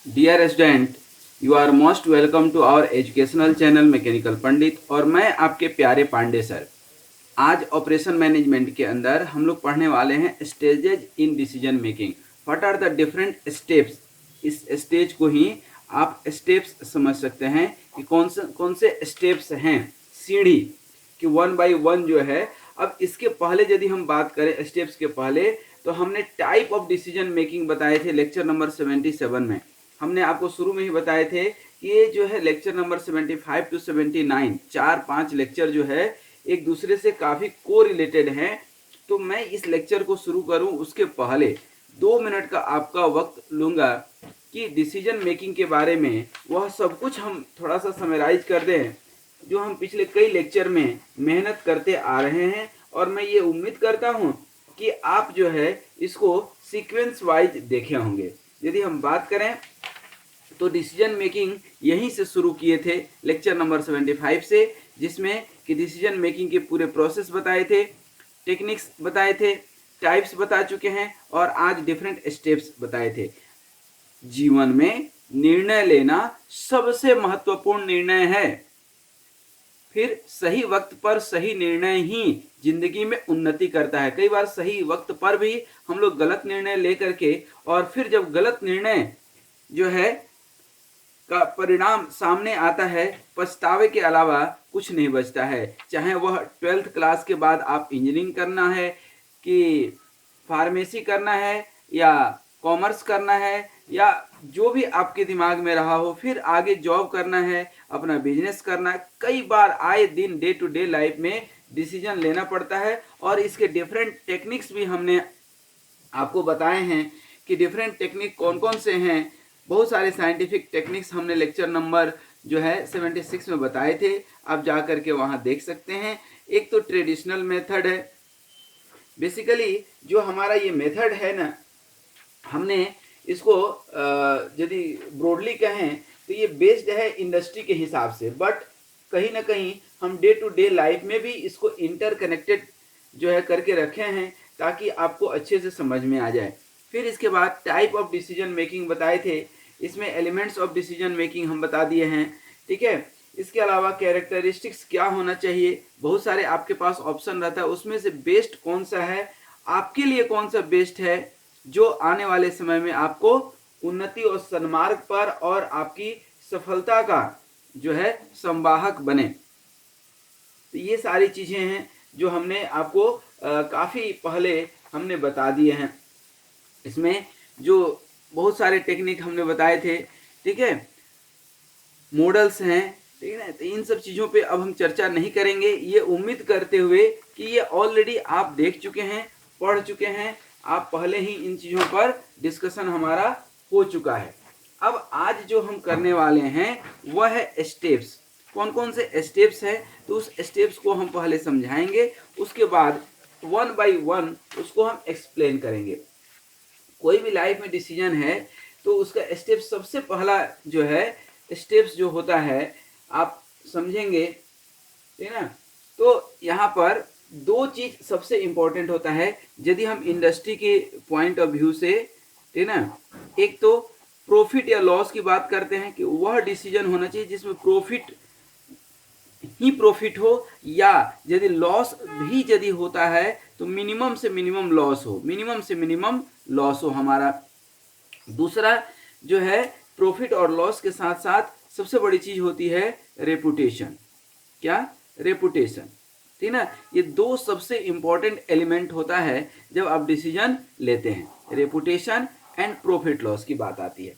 Dear student, you are most welcome to our educational channel mechanical Pandit. और मैं आपके प्यारे पांडे सर। आज ऑपरेशन मैनेजमेंट के अंदर हम लोग पढ़ने वाले हैं stages in decision making. What are the different steps. इस स्टेज को ही आप स्टेप्स समझ सकते हैं कि कौन से स्टेप्स हैं सीढ़ी कि वन बाय वन जो है। अब इसके पहले यदि हम बात करें स्टेप्स के पहले, तो हमने टाइप ऑफ डिसीजन मेकिंग बताए थे लेक्चर नंबर 77 में। हमने आपको शुरू में ही बताए थे कि ये जो है लेक्चर नंबर 75 टू 79 4-5 लेक्चर जो है एक दूसरे से काफ़ी को रिलेटेड हैं। तो मैं इस लेक्चर को शुरू करूं उसके पहले 2 मिनट का आपका वक्त लूँगा कि डिसीजन मेकिंग के बारे में वह सब कुछ हम थोड़ा सा समराइज कर दें जो हम पिछले कई लेक्चर में मेहनत करते आ रहे हैं। और मैं ये उम्मीद करता हूँ कि आप जो है इसको सीक्वेंस वाइज देखे होंगे। यदि हम बात करें तो डिसीजन मेकिंग यहीं से शुरू किए थे लेक्चर नंबर 75 से, जिसमें कि डिसीजन मेकिंग के पूरे प्रोसेस बताए थे, टेक्निक्स बताए थे, टाइप्स बता चुके हैं और आज डिफरेंट स्टेप्स बताए थे। जीवन में निर्णय लेना सबसे महत्वपूर्ण निर्णय है। फिर सही वक्त पर सही निर्णय ही जिंदगी में उन्नति करता है। कई बार सही वक्त पर भी हम लोग गलत निर्णय लेकर के, और फिर जब गलत निर्णय जो है का परिणाम सामने आता है, पछतावे के अलावा कुछ नहीं बचता है। चाहे वह 12th क्लास के बाद आप इंजीनियरिंग करना है कि फार्मेसी करना है या कॉमर्स करना है या जो भी आपके दिमाग में रहा हो, फिर आगे जॉब करना है, अपना बिजनेस करना है। कई बार आए दिन डे टू डे लाइफ में डिसीजन लेना पड़ता है और इसके डिफरेंट टेक्निक्स भी हमने आपको बताए हैं कि डिफरेंट टेक्निक कौन कौन से हैं। बहुत सारे साइंटिफिक टेक्निक्स हमने लेक्चर नंबर जो है 76 में बताए थे, आप जा करके वहाँ देख सकते हैं। एक तो ट्रेडिशनल मेथड है। बेसिकली जो हमारा ये मेथड है ना, हमने इसको यदि ब्रॉडली कहें तो ये बेस्ड है इंडस्ट्री के हिसाब से, बट कहीं ना कहीं हम डे टू डे लाइफ में भी इसको इंटरकनेक्टेड जो है करके रखे हैं ताकि आपको अच्छे से समझ में आ जाए। फिर इसके बाद टाइप ऑफ डिसीजन मेकिंग बताए थे, इसमें एलिमेंट्स ऑफ डिसीजन मेकिंग हम बता दिए हैं। ठीक है, इसके अलावा कैरेक्टरिस्टिक्स क्या होना चाहिए, बहुत सारे आपके पास ऑप्शन रहता है, उसमें से बेस्ट कौन सा है, आपके लिए कौन सा बेस्ट है जो आने वाले समय में आपको उन्नति और सन्मार्ग पर और आपकी सफलता का जो है संवाहक बने। तो ये सारी चीजें हैं जो हमने आपको काफी पहले हमने बता दिए हैं। इसमें जो बहुत सारे टेक्निक हमने बताए थे, ठीक है, मॉडल्स हैं, ठीक है ना। तो इन सब चीज़ों पे अब हम चर्चा नहीं करेंगे, ये उम्मीद करते हुए कि ये ऑलरेडी आप देख चुके हैं, पढ़ चुके हैं, आप पहले ही इन चीज़ों पर डिस्कशन हमारा हो चुका है। अब आज जो हम करने वाले हैं वह है स्टेप्स। कौन कौन से स्टेप्स है, तो उस स्टेप्स को हम पहले समझाएंगे, उसके बाद वन बाय वन उसको हम एक्सप्लेन करेंगे। कोई भी लाइफ में डिसीजन है तो उसका स्टेप सबसे पहला जो है स्टेप्स जो होता है आप समझेंगे, ठीक है ना। तो यहाँ पर दो चीज सबसे इंपॉर्टेंट होता है यदि हम इंडस्ट्री के पॉइंट ऑफ व्यू से, ठीक है ना। एक तो प्रॉफिट या लॉस की बात करते हैं कि वह डिसीजन होना चाहिए जिसमें प्रॉफिट ही प्रॉफिट हो, या यदि लॉस भी यदि होता है तो मिनिमम से मिनिमम लॉस हो, मिनिमम से मिनिमम लॉस हो हमारा। दूसरा जो है प्रॉफिट और लॉस के साथ साथ सबसे बड़ी चीज होती है रेपुटेशन। क्या? रेपुटेशन, ठीक ना। ये दो सबसे इंपॉर्टेंट एलिमेंट होता है जब आप डिसीजन लेते हैं, रेपुटेशन एंड प्रॉफिट लॉस की बात आती है।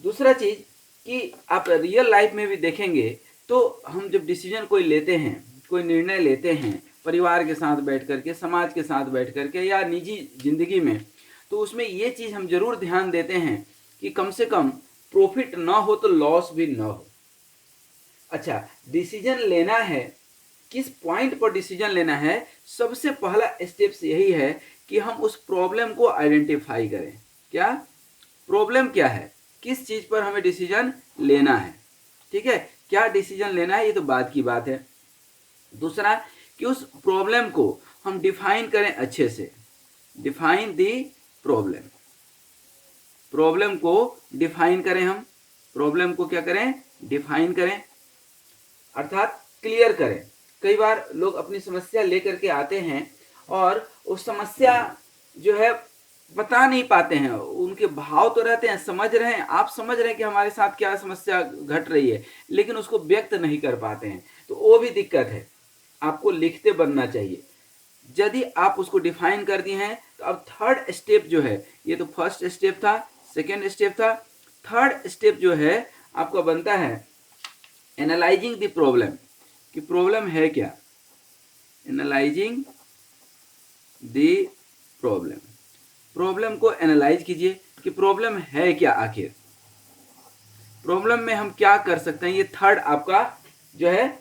दूसरा चीज कि आप रियल लाइफ में भी देखेंगे तो हम जब डिसीजन कोई लेते हैं, कोई निर्णय लेते हैं परिवार के साथ बैठ करके, समाज के साथ बैठ करके या निजी जिंदगी में, तो उसमें ये चीज़ हम जरूर ध्यान देते हैं कि कम से कम प्रॉफिट ना हो तो लॉस भी ना हो। अच्छा, डिसीजन लेना है, किस पॉइंट पर डिसीजन लेना है, सबसे पहला स्टेप्स यही है कि हम उस प्रॉब्लम को आइडेंटिफाई करें। क्या प्रॉब्लम क्या है, किस चीज़ पर हमें डिसीजन लेना है, ठीक है। क्या डिसीजन लेना है ये तो बाद की बात है। दूसरा कि उस प्रॉब्लम को हम डिफाइन करें अच्छे से, डिफाइन दी प्रॉब्लम। प्रॉब्लम को डिफाइन करें, हम प्रॉब्लम को क्या करें, डिफाइन करें अर्थात क्लियर करें। कई बार लोग अपनी समस्या लेकर के आते हैं और उस समस्या जो है बता नहीं पाते हैं, उनके भाव तो रहते हैं, समझ रहे हैं, आप समझ रहे हैं कि हमारे साथ क्या समस्या घट रही है, लेकिन उसको व्यक्त नहीं कर पाते हैं, तो वो भी दिक्कत है। आपको लिखते बनना चाहिए। यदि आप उसको डिफाइन कर दिए हैं तो अब थर्ड स्टेप जो है, ये तो फर्स्ट स्टेप था, सेकेंड स्टेप था, थर्ड स्टेप जो है आपका बनता है एनालाइजिंग द प्रॉब्लम, कि प्रॉब्लम है क्या, एनालाइजिंग द प्रॉब्लम। प्रॉब्लम को एनालाइज कीजिए कि प्रॉब्लम है क्या, आखिर प्रॉब्लम में हम क्या कर सकते हैं, ये थर्ड आपका जो है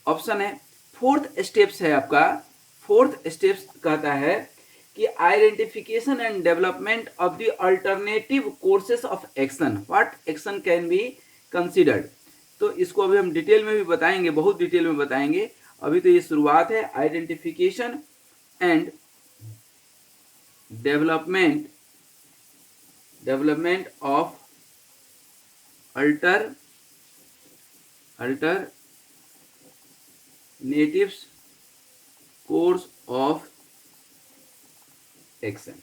ऑप्शन है। फोर्थ स्टेप्स है आपका, फोर्थ स्टेप्स कहता है कि identification and development of the alternative courses of action, what action can be considered. तो इसको अभी हम डिटेल में भी बताएंगे, बहुत डिटेल में बताएंगे, अभी तो ये शुरुआत है। Identification and development of alternatives course of action,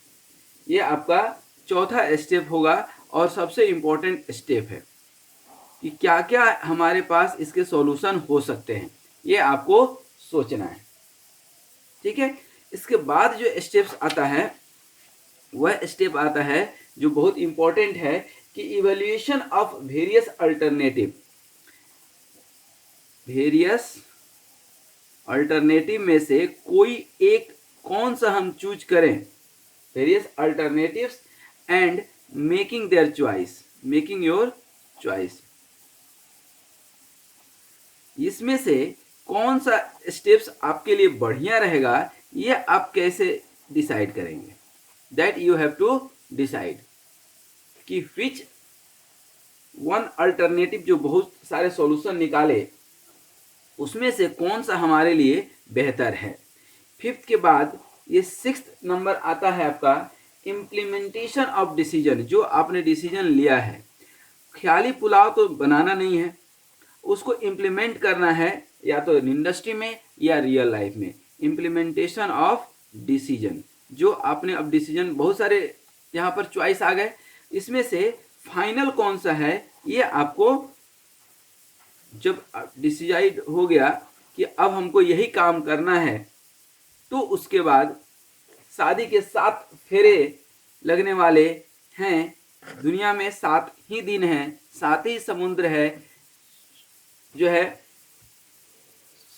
ये आपका चौथा स्टेप होगा और सबसे इंपॉर्टेंट स्टेप है कि क्या क्या हमारे पास इसके सॉल्यूशन हो सकते हैं, ये आपको सोचना है। ठीक है, इसके बाद जो स्टेप्स आता है वह स्टेप आता है जो बहुत इंपॉर्टेंट है कि इवैल्यूएशन ऑफ वेरियस अल्टरनेटिव में से कोई एक कौन सा हम चूज करें, various alternatives and making your choice. इसमें से कौन सा स्टेप्स आपके लिए बढ़िया रहेगा, ये आप कैसे डिसाइड करेंगे, that you have to decide कि विच वन अल्टरनेटिव, जो बहुत सारे सॉल्यूशन निकाले उसमें से कौन सा हमारे लिए बेहतर है। फिफ्थ के बाद ये सिक्स्थ नंबर आता है आपका इम्प्लीमेंटेशन ऑफ डिसीजन। जो आपने डिसीजन लिया है, ख्याली पुलाव तो बनाना नहीं है, उसको इम्प्लीमेंट करना है, या तो इंडस्ट्री में या रियल लाइफ में। इम्प्लीमेंटेशन ऑफ डिसीजन, जो आपने अब डिसीजन, बहुत सारे यहाँ पर चॉइस आ गए, इसमें से फाइनल कौन सा है, ये आपको जब डिसाइड हो गया कि अब हमको यही काम करना है, तो उसके बाद शादी के 7 फेरे लगने वाले हैं, दुनिया में 7 ही दिन हैं, 7 ही समुद्र है, जो है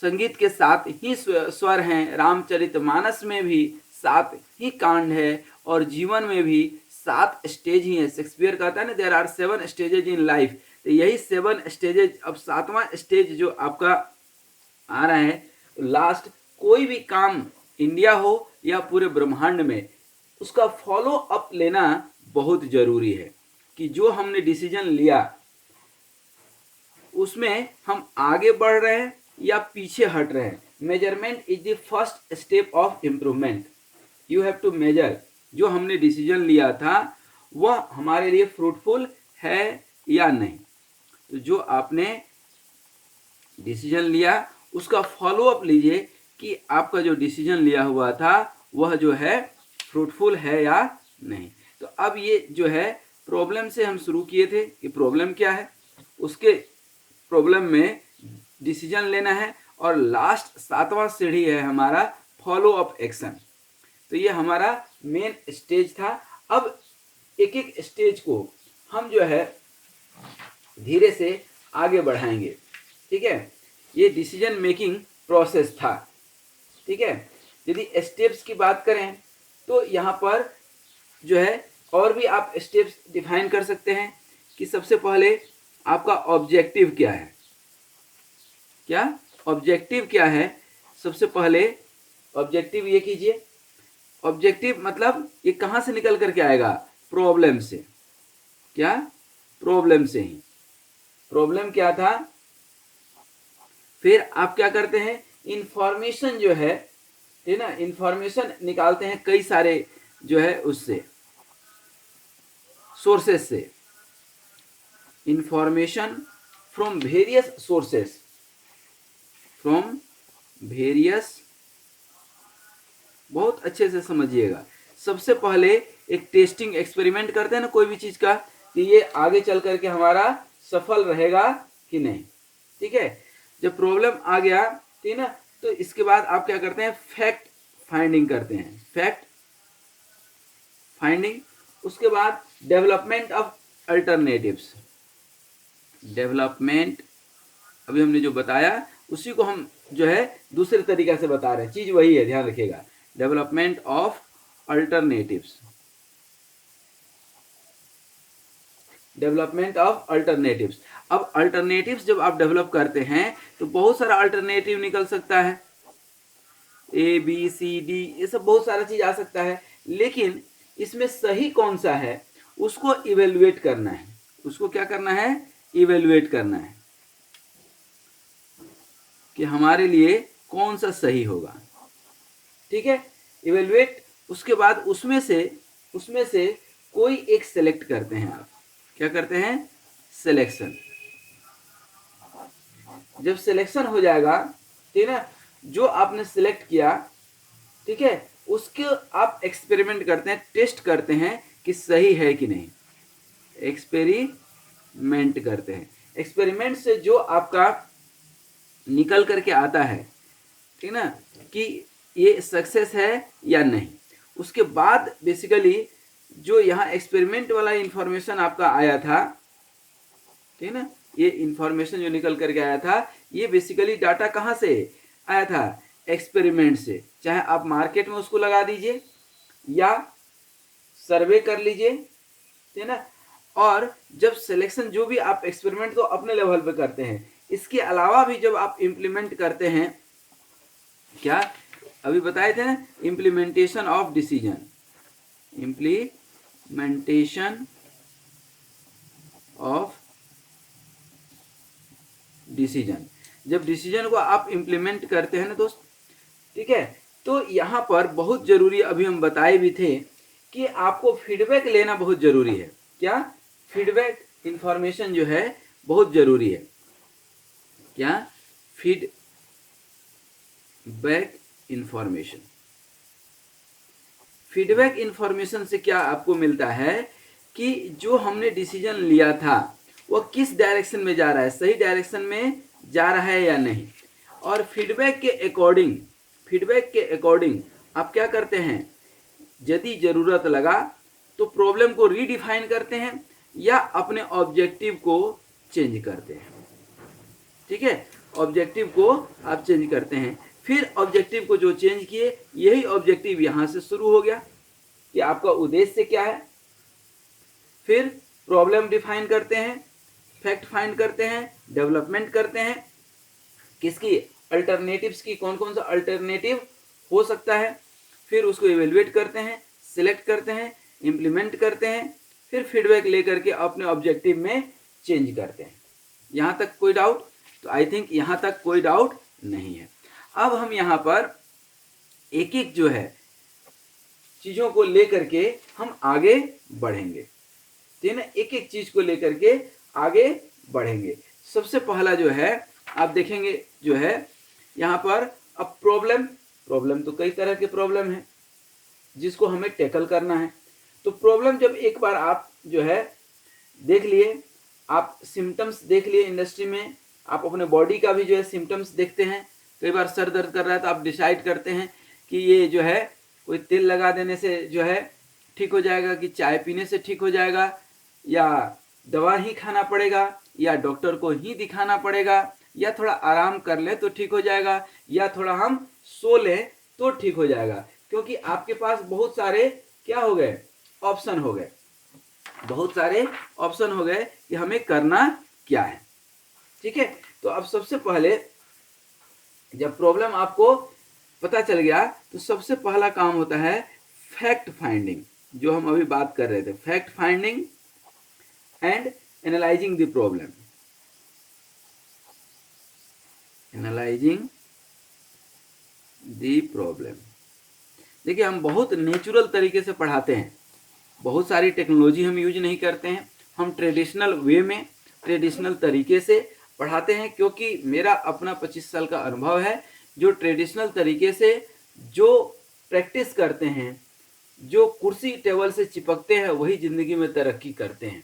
संगीत के 7 ही स्वर हैं, रामचरितमानस में भी 7 ही कांड है, और जीवन में भी 7 स्टेज ही है। शेक्सपियर कहता है ना, there are 7 stages in life, तो यही 7 स्टेजेज। अब 7वां स्टेज जो आपका आ रहा है, लास्ट, कोई भी काम इंडिया हो या पूरे ब्रह्मांड में, उसका फॉलो अप लेना बहुत जरूरी है कि जो हमने डिसीजन लिया उसमें हम आगे बढ़ रहे हैं या पीछे हट रहे हैं। Measurement is the first step of improvement. You have to measure, जो हमने डिसीजन लिया था वह हमारे लिए फ्रूटफुल है या नहीं। तो जो आपने डिसीजन लिया उसका फॉलो अप लीजिए कि आपका जो डिसीजन लिया हुआ था वह जो है फ्रूटफुल है या नहीं। तो अब ये जो है प्रॉब्लम से हम शुरू किए थे कि प्रॉब्लम क्या है, उसके प्रॉब्लम में डिसीजन लेना है, और लास्ट 7वां सीढ़ी है हमारा फॉलो अप एक्शन। तो ये हमारा मेन स्टेज था। अब एक एक स्टेज को हम जो है धीरे से आगे बढ़ाएंगे। ठीक है, ये डिसीजन मेकिंग प्रोसेस था। ठीक है, यदि स्टेप्स की बात करें तो यहाँ पर जो है और भी आप स्टेप्स डिफाइन कर सकते हैं कि सबसे पहले आपका ऑब्जेक्टिव क्या है। क्या ऑब्जेक्टिव क्या है, सबसे पहले ऑब्जेक्टिव ये कीजिए। ऑब्जेक्टिव मतलब ये कहाँ से निकल करके आएगा, प्रॉब्लम से। क्या, प्रॉब्लम से ही। प्रॉब्लम क्या था, फिर आप क्या करते हैं, इंफॉर्मेशन जो है, ठीक ना, इंफॉर्मेशन निकालते हैं कई सारे जो है उससे। सोर्सेस से, information from various sources, from various, बहुत अच्छे से समझिएगा। सबसे पहले एक टेस्टिंग एक्सपेरिमेंट करते हैं ना कोई भी चीज का, कि ये आगे चल करके हमारा सफल रहेगा कि नहीं। ठीक है, जब प्रॉब्लम आ गया, ठीक है ना, तो इसके बाद आप क्या करते हैं, फैक्ट फाइंडिंग करते हैं, फैक्ट फाइंडिंग। उसके बाद डेवलपमेंट ऑफ अल्टरनेटिव्स, डेवलपमेंट, अभी हमने जो बताया उसी को हम जो है दूसरे तरीका से बता रहे हैं, चीज वही है, ध्यान रखिएगा। Development of alternatives, development of alternatives. अब अल्टरनेटिव्स जब आप डेवलप करते हैं तो बहुत सारा अल्टरनेटिव निकल सकता है, ए बी सी डी, ये सब बहुत सारा चीज आ सकता है, लेकिन इसमें सही कौन सा है उसको इवेलुएट करना है। उसको क्या करना है, इवेलुएट करना है कि हमारे लिए कौन सा सही होगा। ठीक है, इवेलुएट, उसके बाद उसमें से कोई एक सेलेक्ट करते हैं आप, क्या करते हैं, सिलेक्शन। जब सिलेक्शन हो जाएगा, ठीक है ना, जो आपने सिलेक्ट किया, ठीक है, उसके आप एक्सपेरिमेंट करते हैं, टेस्ट करते हैं कि सही है कि नहीं, एक्सपेरिमेंट करते हैं। एक्सपेरिमेंट से जो आपका निकल करके आता है, ठीक ना, कि ये सक्सेस है या नहीं, उसके बाद बेसिकली जो यहाँ एक्सपेरिमेंट वाला इंफॉर्मेशन आपका आया था, ठीक ना, ये इंफॉर्मेशन जो निकल करके आया था, ये बेसिकली डाटा कहाँ से आया था, एक्सपेरिमेंट से। चाहे आप मार्केट में उसको लगा दीजिए या सर्वे कर लीजिए, ठीक ना। और जब सिलेक्शन, जो भी आप एक्सपेरिमेंट तो अपने लेवल पे करते हैं, इसके अलावा भी जब आप इम्प्लीमेंट करते हैं, क्या अभी बताए थे ना, implementation of decision, implementation of decision. जब डिसीजन को आप इम्प्लीमेंट करते हैं ना दोस्त, ठीक है, तो यहाँ पर बहुत जरूरी, अभी हम बताए भी थे कि आपको फीडबैक लेना बहुत जरूरी है। क्या, फीडबैक इंफॉर्मेशन जो है बहुत जरूरी है। क्या, फीडबैक इंफॉर्मेशन। फीडबैक इंफॉर्मेशन से क्या आपको मिलता है कि जो हमने डिसीजन लिया था वो किस डायरेक्शन में जा रहा है, सही डायरेक्शन में जा रहा है या नहीं। और फीडबैक के अकॉर्डिंग आप क्या करते हैं, यदि जरूरत लगा तो प्रॉब्लम को रीडिफाइन करते हैं या अपने ऑब्जेक्टिव को चेंज करते हैं। ठीक है, ऑब्जेक्टिव को आप चेंज करते हैं, फिर ऑब्जेक्टिव को जो चेंज किए, यही ऑब्जेक्टिव यहां से शुरू हो गया कि आपका उद्देश्य क्या है। फिर प्रॉब्लम डिफाइन करते हैं, फैक्ट फाइंड करते हैं, डेवलपमेंट करते हैं, किसकी, अल्टरनेटिव्स की, कौन कौन सा अल्टरनेटिव हो सकता है, फिर उसको इवेल्युएट करते हैं, सिलेक्ट करते हैं, इंप्लीमेंट करते हैं, फिर फीडबैक लेकर के अपने ऑब्जेक्टिव में चेंज करते हैं। यहाँ तक कोई डाउट? तो आई थिंक यहाँ तक कोई डाउट नहीं है। अब हम यहाँ पर एक एक जो है चीजों को लेकर के हम आगे बढ़ेंगे, ठीक है ना, एक एक चीज को लेकर के आगे बढ़ेंगे। सबसे पहला जो है आप देखेंगे जो है यहाँ पर, अब प्रॉब्लम तो कई तरह के प्रॉब्लम है जिसको हमें टैकल करना है। तो प्रॉब्लम जब एक बार आप जो है देख लिए, आप सिम्टम्स देख लिए, इंडस्ट्री में आप अपने बॉडी का भी जो है सिम्टम्स देखते हैं। कई बार सर दर्द कर रहा है तो आप डिसाइड करते हैं कि ये जो है कोई तेल लगा देने से जो है ठीक हो जाएगा, कि चाय पीने से ठीक हो जाएगा, या दवा ही खाना पड़ेगा, या डॉक्टर को ही दिखाना पड़ेगा, या थोड़ा आराम कर ले तो ठीक हो जाएगा, या थोड़ा हम सो लें तो ठीक हो जाएगा। क्योंकि आपके पास बहुत सारे क्या हो गए, ऑप्शन हो गए, बहुत सारे ऑप्शन हो गए कि हमें करना क्या है। ठीक है, तो अब सबसे पहले जब प्रॉब्लम आपको पता चल गया तो सबसे पहला काम होता है फैक्ट फाइंडिंग, जो हम अभी बात कर रहे थे, fact finding and analysing the problem, analysing the problem. देखिए हम बहुत नेचुरल तरीके से पढ़ाते हैं, बहुत सारी टेक्नोलॉजी हम यूज नहीं करते हैं, हम ट्रेडिशनल वे में, ट्रेडिशनल तरीके से पढ़ाते हैं, क्योंकि मेरा अपना 25 साल का अनुभव है। जो ट्रेडिशनल तरीके से जो प्रैक्टिस करते हैं, जो कुर्सी टेबल से चिपकते हैं, वही ज़िंदगी में तरक्की करते हैं।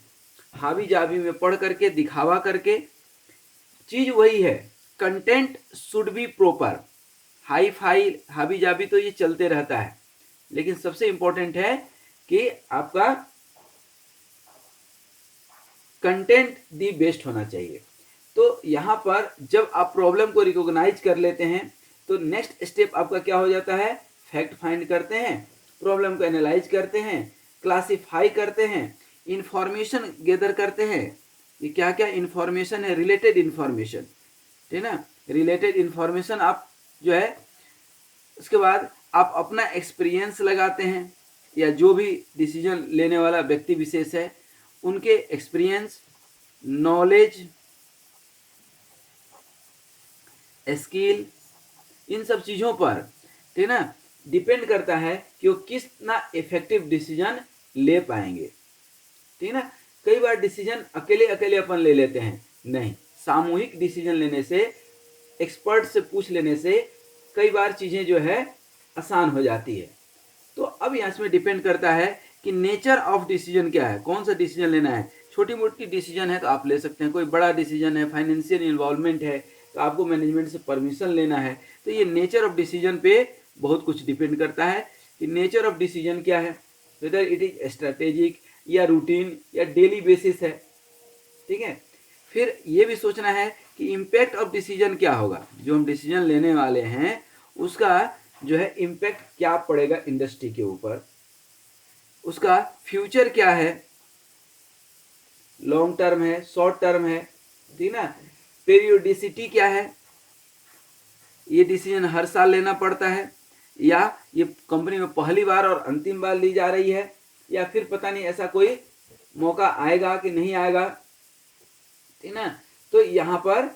हावी जावी में पढ़ करके, दिखावा करके, चीज़ वही है, content should be proper. Hi fi हावी जावी तो ये चलते रहता है, लेकिन सबसे इंपॉर्टेंट है कि आपका कंटेंट दी बेस्ट होना चाहिए। तो यहाँ पर जब आप प्रॉब्लम को रिकॉग्नाइज कर लेते हैं, तो नेक्स्ट स्टेप आपका क्या हो जाता है, फैक्ट फाइंड करते हैं, प्रॉब्लम को एनालाइज करते हैं, क्लासिफाई करते हैं, इंफॉर्मेशन गैदर करते हैं। ये क्या क्या इंफॉर्मेशन है, रिलेटेड इंफॉर्मेशन, ठीक है ना, रिलेटेड इंफॉर्मेशन आप जो है, उसके बाद आप अपना एक्सपीरियंस लगाते हैं, या जो भी डिसीजन लेने वाला व्यक्ति विशेष है उनके एक्सपीरियंस, नॉलेज, स्किल, इन सब चीज़ों पर, ठीक ना, डिपेंड करता है कि वो कितना इफेक्टिव डिसीजन ले पाएंगे, ठीक ना। कई बार डिसीजन अकेले अकेले अपन ले लेते हैं, नहीं, सामूहिक डिसीजन लेने से, एक्सपर्ट से पूछ लेने से कई बार चीज़ें जो है आसान हो जाती है। तो अब यहाँ इसमें डिपेंड करता है कि नेचर ऑफ डिसीजन क्या है, कौन सा डिसीजन लेना है। छोटी मोटी डिसीजन है तो आप ले सकते हैं, कोई बड़ा डिसीजन है, फाइनेंशियल इन्वॉल्वमेंट है, तो आपको मैनेजमेंट से परमिशन लेना है। तो ये नेचर ऑफ डिसीजन पे बहुत कुछ डिपेंड करता है कि नेचर ऑफ डिसीजन क्या है, वेदर इट इज स्ट्रैटेजिक या रूटीन या डेली बेसिस है, ठीक है। फिर ये भी सोचना है कि इम्पैक्ट ऑफ डिसीजन क्या होगा, जो हम डिसीजन लेने वाले हैं उसका जो है इम्पैक्ट क्या पड़ेगा इंडस्ट्री के ऊपर, उसका फ्यूचर क्या है, लॉन्ग टर्म है, शॉर्ट टर्म है, ठीक ना, पीरियोडिसिटी क्या है, ये डिसीजन हर साल लेना पड़ता है या ये कंपनी में पहली बार और अंतिम बार ली जा रही है, या फिर पता नहीं ऐसा कोई मौका आएगा कि नहीं आएगा, ठीक ना। तो यहाँ पर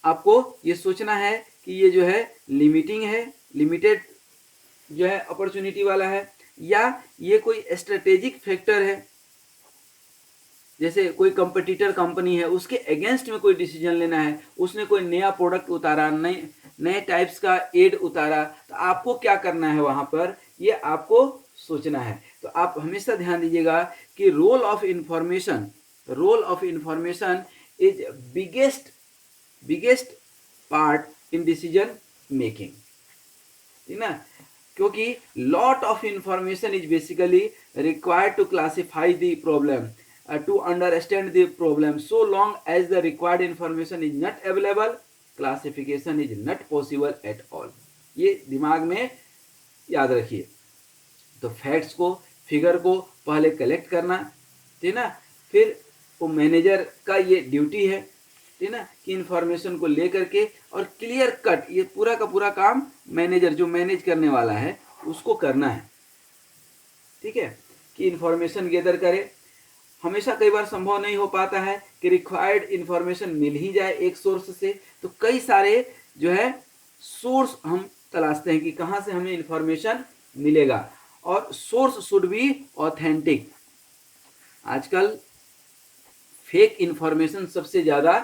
आपको ये सोचना है कि ये जो है लिमिटिंग है, लिमिटेड जो है अपॉर्चुनिटी वाला है, या ये कोई स्ट्रेटेजिक फैक्टर है, जैसे कोई कंपटीटर कंपनी है उसके अगेंस्ट में कोई डिसीजन लेना है, उसने कोई नया प्रोडक्ट उतारा, नए टाइप्स का एड उतारा, तो आपको क्या करना है वहां पर, ये आपको सोचना है। तो आप हमेशा ध्यान दीजिएगा कि role of information is biggest part in decision making, ठीक ना, क्योंकि lot of information is basically required to classify the problem, to understand the problem. So long as the required information is not available, classification is not possible at all. ये दिमाग में याद रखिए। तो facts को, फिगर को पहले collect करना, ठीक ना, फिर वो मैनेजर का ये ड्यूटी है, ठीक ना, कि इंफॉर्मेशन को लेकर के और क्लियर कट ये पूरा का पूरा काम मैनेजर जो मैनेज करने वाला है उसको करना है, ठीक है, कि इंफॉर्मेशन गैदर करे। हमेशा कई बार संभव नहीं हो पाता है कि रिक्वायर्ड इंफॉर्मेशन मिल ही जाए एक सोर्स से, तो कई सारे जो है सोर्स हम तलाशते हैं कि कहाँ से हमें इंफॉर्मेशन मिलेगा, और सोर्स शुड बी ऑथेंटिक। आजकल फेक इंफॉर्मेशन सबसे ज़्यादा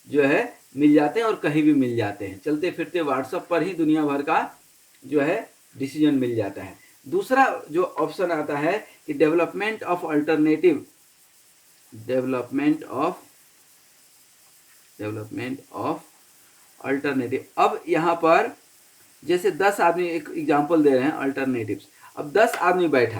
जो है मिल जाते हैं और कहीं भी मिल जाते हैं, चलते फिरते व्हाट्सएप पर ही दुनिया भर का जो है डिसीजन मिल जाता है। दूसरा जो ऑप्शन आता है कि डेवलपमेंट ऑफ अल्टरनेटिव। अब यहाँ पर जैसे 10 आदमी, एक एग्जांपल दे रहे हैं अल्टरनेटिव्स। अब 10 आदमी बैठा,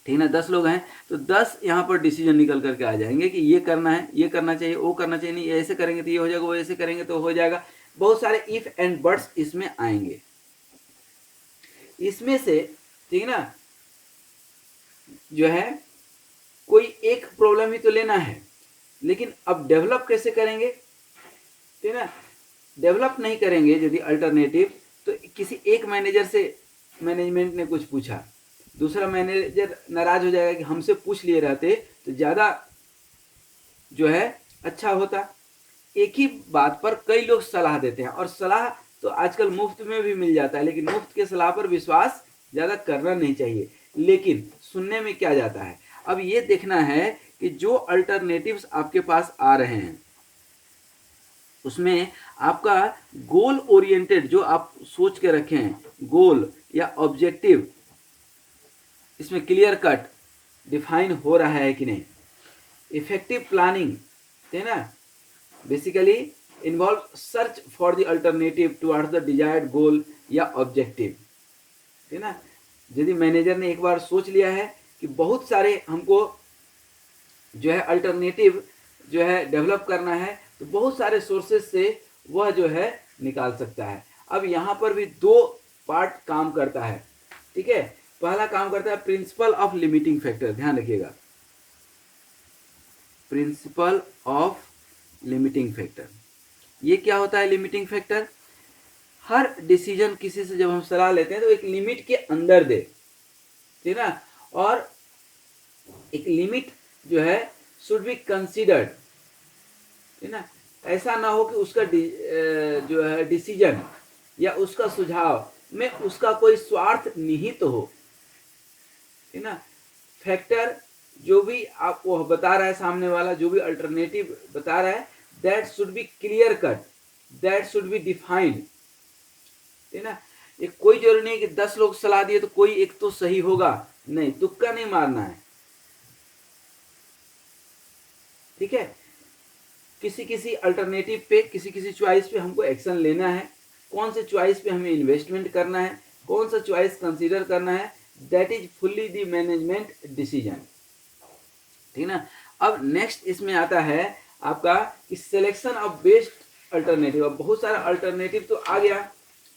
ठीक ना, 10 लोग हैं, तो 10 यहाँ पर डिसीजन निकल करके आ जाएंगे कि ये करना है, ये करना चाहिए, वो करना चाहिए, नहीं ऐसे करेंगे तो ये हो जाएगा, वो ऐसे करेंगे तो हो जाएगा। बहुत सारे इफ एंड बट्स इसमें आएंगे। इसमें से, ठीक ना, जो है कोई एक प्रॉब्लम ही तो लेना है, लेकिन अब डेवलप कैसे करेंगे, ठीक ना, डेवलप नहीं करेंगे यदि अल्टरनेटिव, तो किसी एक मैनेजर से मैनेजमेंट ने कुछ पूछा, दूसरा मैनेजर नाराज हो जाएगा कि हमसे पूछ लिए रहते तो ज़्यादा जो है अच्छा होता। एक ही बात पर कई लोग सलाह देते हैं, और सलाह तो आजकल मुफ्त में भी मिल जाता है, लेकिन मुफ्त के सलाह पर विश्वास ज़्यादा करना नहीं चाहिए, लेकिन सुनने में क्या जाता है। अब ये देखना है कि जो अल्टरनेटिव्स आपके पास आ रहे हैं उसमें आपका गोल ओरिएंटेड जो आप सोच के रखे हैं गोल या ऑब्जेक्टिव, इसमें क्लियर कट डिफाइन हो रहा है कि नहीं। इफेक्टिव प्लानिंग है ना, basically involve search for the alternative towards the desired goal या ऑब्जेक्टिव, है ना। यदि मैनेजर ने एक बार सोच लिया है कि बहुत सारे हमको जो है अल्टरनेटिव जो है डेवलप करना है, तो बहुत सारे सोर्सेज से वह जो है निकाल सकता है। अब यहाँ पर भी दो पार्ट काम करता है, ठीक है। पहला काम करता है प्रिंसिपल ऑफ लिमिटिंग फैक्टर, ध्यान रखिएगा, प्रिंसिपल ऑफ लिमिटिंग फैक्टर। ये क्या होता है लिमिटिंग फैक्टर? हर डिसीजन किसी से जब हम सलाह लेते हैं तो एक लिमिट के अंदर दे, ठीक है ना, और एक लिमिट जो है शुड बी कंसीडर्ड, ठीक है ना। ऐसा ना हो कि उसका जो है डिसीजन या उसका सुझाव में उसका कोई स्वार्थ निहित तो हो, ठीक है ना। फैक्टर जो भी आप वो बता रहा है सामने वाला, जो भी अल्टरनेटिव बता रहा है, that should be clear cut, that should be defined, ठीक है ना। ये कोई जरूरी नहीं कि 10 लोग सलाह दिए तो कोई एक तो सही होगा, नहीं, तुक्का नहीं मारना है, ठीक है। किसी किसी अल्टरनेटिव पे, किसी किसी चॉइस पे हमको एक्शन लेना है, कौन से चॉइस पे हमें इन्वेस्टमेंट करना है, कौन सा चॉइस कंसीडर करना है, that is fully the management decision, ठीक ना। अब नेक्स्ट इसमें आता है आपका कि सिलेक्शन ऑफ बेस्ट अल्टरनेटिव। अब बहुत सारा अल्टरनेटिव तो आ गया,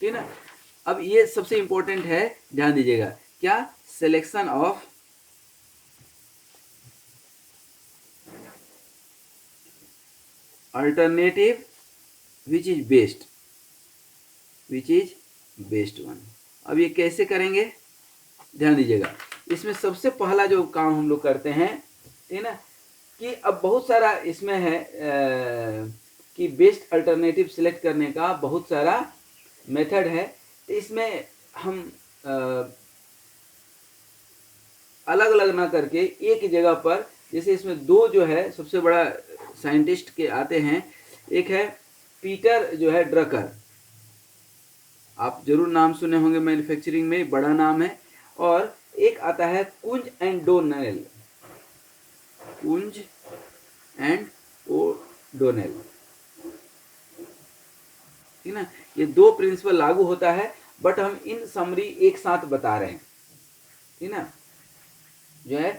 ठीक ना। अब ये सबसे इंपॉर्टेंट है, ध्यान दीजिएगा, क्या? Selection of alternative which is best one. अब ये कैसे करेंगे, ध्यान दीजिएगा। इसमें सबसे पहला जो काम हम लोग करते हैं, ठीक है ना, कि अब बहुत सारा इसमें है कि बेस्ट अल्टरनेटिव सिलेक्ट करने का बहुत सारा मेथड है। तो इसमें हम अलग अलग ना करके एक जगह पर, जैसे इसमें दो जो है सबसे बड़ा साइंटिस्ट के आते हैं, एक है पीटर जो है ड्रकर, आप जरूर नाम सुने होंगे, मैन्युफैक्चरिंग में बड़ा नाम है, और एक आता है Koontz and Donnell, Koontz and Donnell, ठीक ना। ये दो प्रिंसिपल लागू होता है, बट हम इन समरी एक साथ बता रहे हैं, ठीक ना। जो है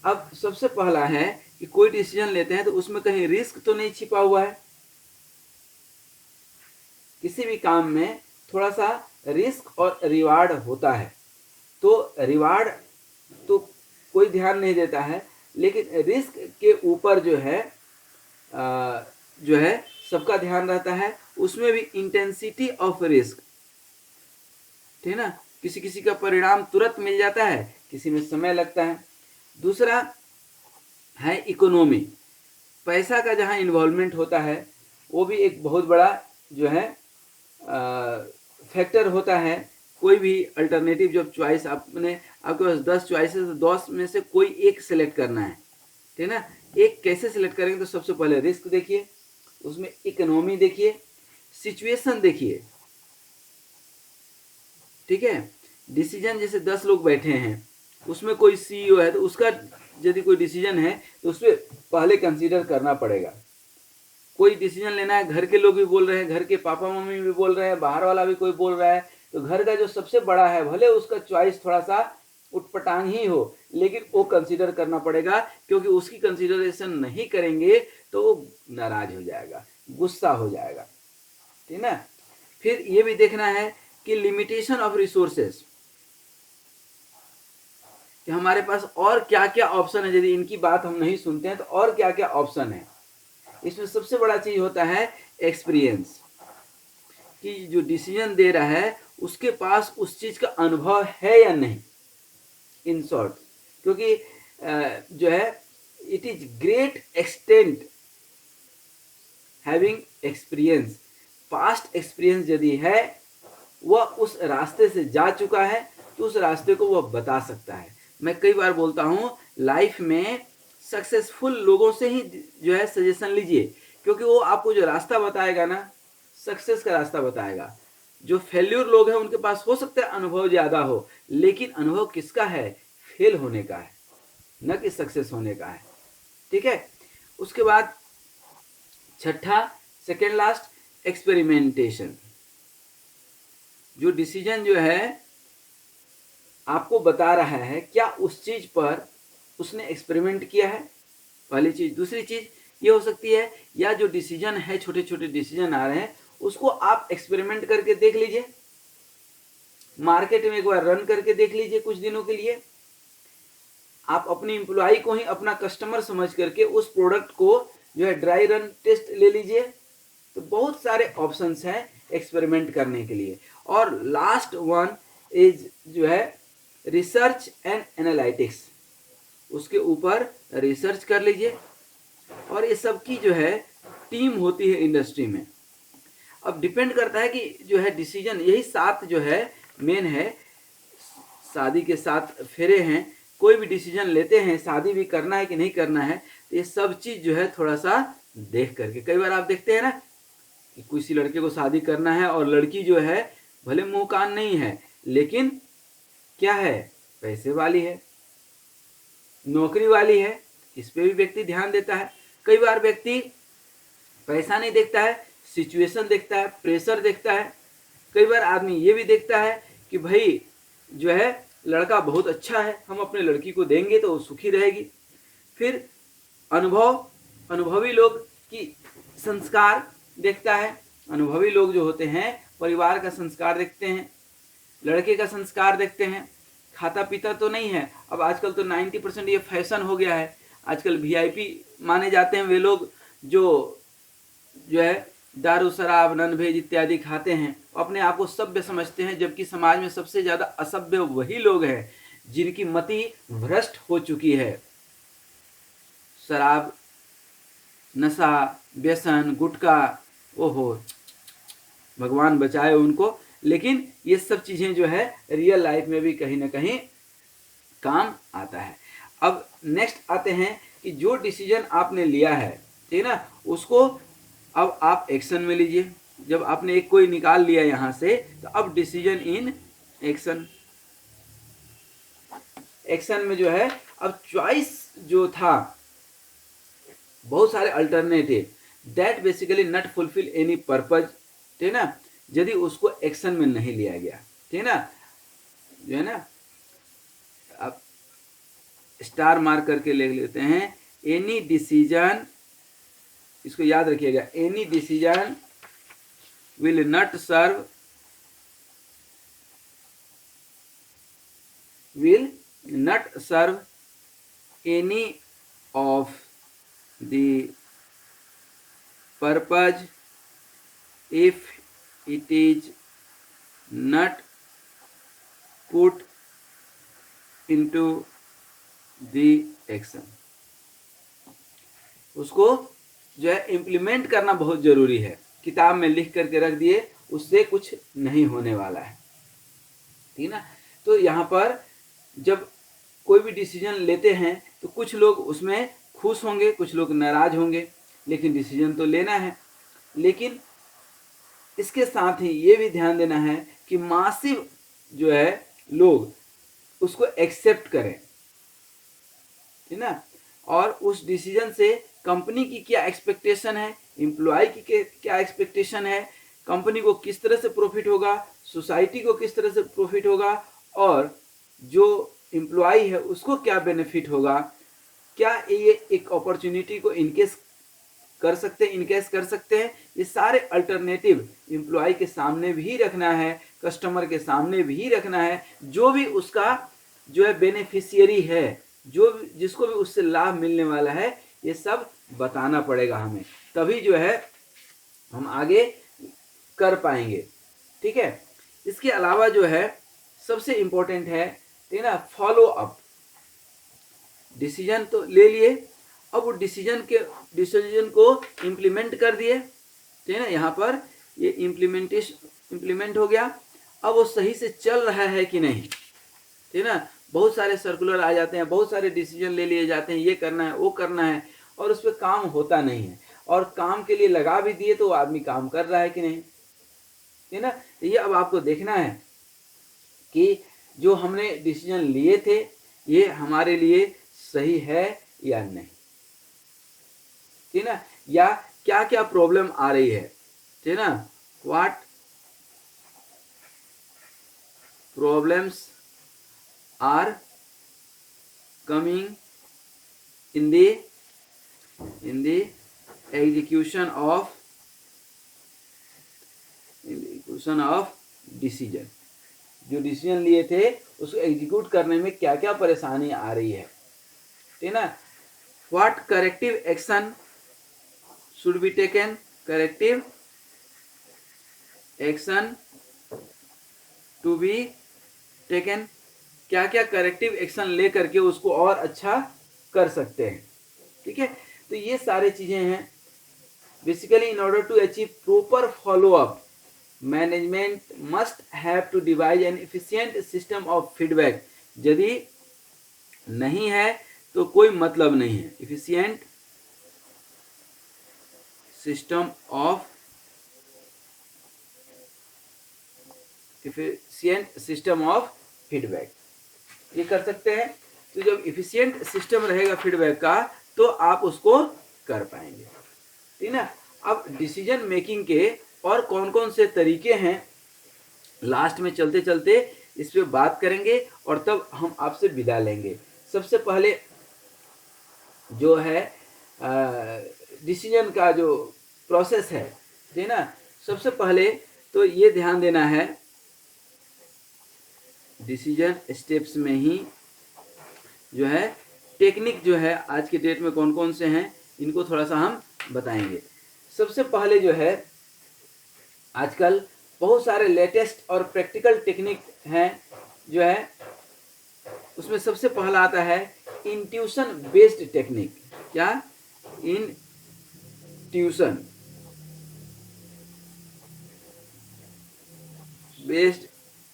अब सबसे पहला है कि कोई डिसीजन लेते हैं तो उसमें कहीं रिस्क तो नहीं छिपा हुआ है। किसी भी काम में थोड़ा सा रिस्क और रिवार्ड होता है, तो रिवार्ड तो कोई ध्यान नहीं देता है, लेकिन रिस्क के ऊपर जो है सबका ध्यान रहता है। उसमें भी इंटेंसिटी ऑफ रिस्क, ठीक है ना। किसी किसी का परिणाम तुरंत मिल जाता है, किसी में समय लगता है। दूसरा है इकोनॉमी, पैसा का जहाँ इन्वॉल्वमेंट होता है वो भी एक बहुत बड़ा जो है फैक्टर होता है। कोई भी अल्टरनेटिव जब चॉइस आपके पास 10 चॉइसेस, 10 में से कोई एक सिलेक्ट करना है, ठीक है ना। एक कैसे सिलेक्ट करेंगे? तो सबसे पहले रिस्क देखिए, उसमें इकोनॉमी देखिए, सिचुएशन देखिए, ठीक है। डिसीजन जैसे 10 लोग बैठे हैं, उसमें कोई सीईओ है, तो उसका यदि कोई डिसीजन है तो उसमें पहले कंसीडर करना पड़ेगा। कोई डिसीजन लेना है, घर के लोग भी बोल रहे हैं, घर के पापा मम्मी भी बोल रहे हैं, बाहर वाला भी कोई बोल रहा है, तो घर का जो सबसे बड़ा है, भले उसका चॉइस थोड़ा सा उटपटांग ही हो, लेकिन वो कंसीडर करना पड़ेगा, क्योंकि उसकी कंसीडरेशन नहीं करेंगे तो वो नाराज हो जाएगा, गुस्सा हो जाएगा, ठीक ना। फिर ये भी देखना है कि लिमिटेशन ऑफ रिसोर्सेस, कि हमारे पास और क्या क्या ऑप्शन है, यदि इनकी बात हम नहीं सुनते हैं तो और क्या क्या ऑप्शन है। इसमें सबसे बड़ा चीज होता है एक्सपीरियंस, कि जो डिसीजन दे रहा है उसके पास उस चीज का अनुभव है या नहीं, इन शॉर्ट। क्योंकि जो है it is great extent having experience, past experience यदि है, वह उस रास्ते से जा चुका है तो उस रास्ते को वह बता सकता है। मैं कई बार बोलता हूँ लाइफ में सक्सेसफुल लोगों से ही जो है सजेशन लीजिए, क्योंकि वो आपको जो रास्ता बताएगा ना, सक्सेस का रास्ता बताएगा। जो फेल्यूर लोग हैं उनके पास हो सकता है अनुभव ज़्यादा हो, लेकिन अनुभव किसका है? फेल होने का है, न कि सक्सेस होने का है। ठीक है। उसके बाद छठा, सेकेंड लास्ट, एक्सपेरिमेंटेशन। जो डिसीजन जो है आपको बता रहा है, क्या उस चीज पर उसने एक्सपेरिमेंट किया है? पहली चीज। दूसरी चीज ये हो सकती है, या जो डिसीजन है, छोटे छोटे डिसीजन आ रहे हैं, उसको आप एक्सपेरिमेंट करके देख लीजिए, मार्केट में एक बार रन करके देख लीजिए कुछ दिनों के लिए। आप अपनी एम्प्लॉय को ही अपना कस्टमर समझ करके उस प्रोडक्ट को जो है ड्राई रन टेस्ट ले लीजिए। तो बहुत सारे ऑप्शंस हैं एक्सपेरिमेंट करने के लिए। और लास्ट वन इज जो है रिसर्च एंड एनालिटिक्स। उसके ऊपर रिसर्च कर लीजिए। और ये सब की जो है टीम होती है इंडस्ट्री में। अब डिपेंड करता है कि जो है डिसीजन, यही 7 जो है मेन है। शादी के 7 फेरे हैं। कोई भी डिसीजन लेते हैं, शादी भी करना है कि नहीं करना है, तो ये सब चीज जो है थोड़ा सा देख करके। कई बार आप देखते हैं ना कि किसी लड़के को शादी करना है और लड़की जो है भले मुंह कान नहीं है, लेकिन क्या है, पैसे वाली है, नौकरी वाली है। इस पे भी व्यक्ति ध्यान देता है। कई बार व्यक्ति पैसा नहीं देखता है, सिचुएशन देखता है, प्रेशर देखता है। कई बार आदमी ये भी देखता है कि भाई जो है लड़का बहुत अच्छा है, हम अपने लड़की को देंगे तो वो सुखी रहेगी। फिर अनुभवी लोग की संस्कार देखता है। अनुभवी लोग जो होते हैं परिवार का संस्कार देखते हैं, लड़के का संस्कार देखते हैं। खाता पीता तो नहीं है। अब आजकल तो 90% ये फैशन हो गया है। आजकल वीआईपी माने जाते हैं वे लोग जो है दारू शराब नॉनवेज इत्यादि खाते हैं, अपने आप को सभ्य समझते हैं, जबकि समाज में सबसे ज्यादा असभ्य वही लोग हैं जिनकी मति भ्रष्ट हो चुकी है। शराब, नशा, व्यसन, गुटखा, ओहो भगवान बचाए उनको। लेकिन ये सब चीजें जो है रियल लाइफ में भी कहीं ना कहीं काम आता है। अब नेक्स्ट आते हैं कि जो डिसीजन आपने लिया है, ठीक है ना, उसको अब आप एक्शन में लीजिए। जब आपने एक कोई निकाल लिया यहां से, तो अब डिसीजन इन एक्शन। एक्शन में जो है अब चॉइस जो था, बहुत सारे alternative that basically not fulfil any purpose, ठीक है ना, यदि उसको एक्शन में नहीं लिया गया, ठीक है ना, जो है ना, अब स्टार मार्क करके लिख लेते हैं। एनी डिसीजन, इसको याद रखिएगा, any decision will not serve, will not serve any of the purpose if it is not put into the action। उसको जो है इम्प्लीमेंट करना बहुत जरूरी है। किताब में लिख करके रख दिए उससे कुछ नहीं होने वाला है, ठीक ना। तो यहाँ पर जब कोई भी डिसीजन लेते हैं तो कुछ लोग उसमें खुश होंगे, कुछ लोग नाराज होंगे, लेकिन डिसीजन तो लेना है। लेकिन इसके साथ ही ये भी ध्यान देना है कि मासिव जो है लोग उसको एक्सेप्ट करें, ठीक ना। और उस डिसीजन से कंपनी की क्या एक्सपेक्टेशन है, एम्प्लॉय की क्या एक्सपेक्टेशन है, कंपनी को किस तरह से प्रॉफिट होगा, सोसाइटी को किस तरह से प्रॉफिट होगा, और जो एम्प्लॉय है उसको क्या बेनिफिट होगा, क्या ये एक अपॉर्चुनिटी को इनकेस कर सकते हैं। ये सारे अल्टरनेटिव एम्प्लॉय के सामने भी रखना है, कस्टमर के सामने भी रखना है, जो भी उसका जो है बेनिफिशियरी है, जो जिसको भी उससे लाभ मिलने वाला है, ये सब बताना पड़ेगा हमें, तभी जो है हम आगे कर पाएंगे, ठीक है। इसके अलावा जो है सबसे इंपॉर्टेंट है, ठीक है ना, फॉलो अप। डिसीजन तो ले लिए, अब वो डिसीजन को इम्प्लीमेंट कर दिए, ठीक है ना। यहाँ पर ये इम्प्लीमेंट हो गया। अब वो सही से चल रहा है कि नहीं, ठीक है ना, बहुत सारे सर्कुलर आ जाते हैं, बहुत सारे डिसीजन ले लिए जाते हैं, ये करना है वो करना है, और उस पर काम होता नहीं है। और काम के लिए लगा भी दिए तो आदमी काम कर रहा है कि नहीं, है ना। तो ये अब आपको देखना है कि जो हमने डिसीजन लिए थे ये हमारे लिए सही है या नहीं, ठीक है ना, या क्या क्या प्रॉब्लम आ रही है, ठीक है ना, what problems are coming in the execution of decision. जो डिसीजन लिए थे उसको एग्जीक्यूट करने में क्या क्या परेशानी आ रही है, ठीक है ना। What corrective action should be taken, corrective action to be taken, क्या क्या करेक्टिव एक्शन ले करके उसको और अच्छा कर सकते हैं, ठीक है। तो ये सारे चीजें हैं। Basically in order to achieve proper follow up, management must have to devise an efficient system of feedback. यदि नहीं है तो कोई मतलब नहीं है। एफिशिएंट सिस्टम ऑफ फीडबैक ये कर सकते हैं। तो जब एफिशिएंट सिस्टम रहेगा फीडबैक का तो आप उसको कर पाएंगे, ठीक ना। अब डिसीजन मेकिंग के और कौन कौन से तरीके हैं लास्ट में चलते चलते इस पे बात करेंगे और तब हम आपसे विदा लेंगे। सबसे पहले जो है डिसीजन का जो प्रोसेस है, ठीक है ना, सबसे पहले तो ये ध्यान देना है डिसीजन स्टेप्स में ही जो है टेक्निक जो है आज के डेट में कौन कौन से हैं इनको थोड़ा सा हम बताएंगे। सबसे पहले जो है आजकल बहुत सारे लेटेस्ट और प्रैक्टिकल टेक्निक हैं जो है, उसमें सबसे पहला आता है इंट्यूशन बेस्ड टेक्निक। क्या? Intuition based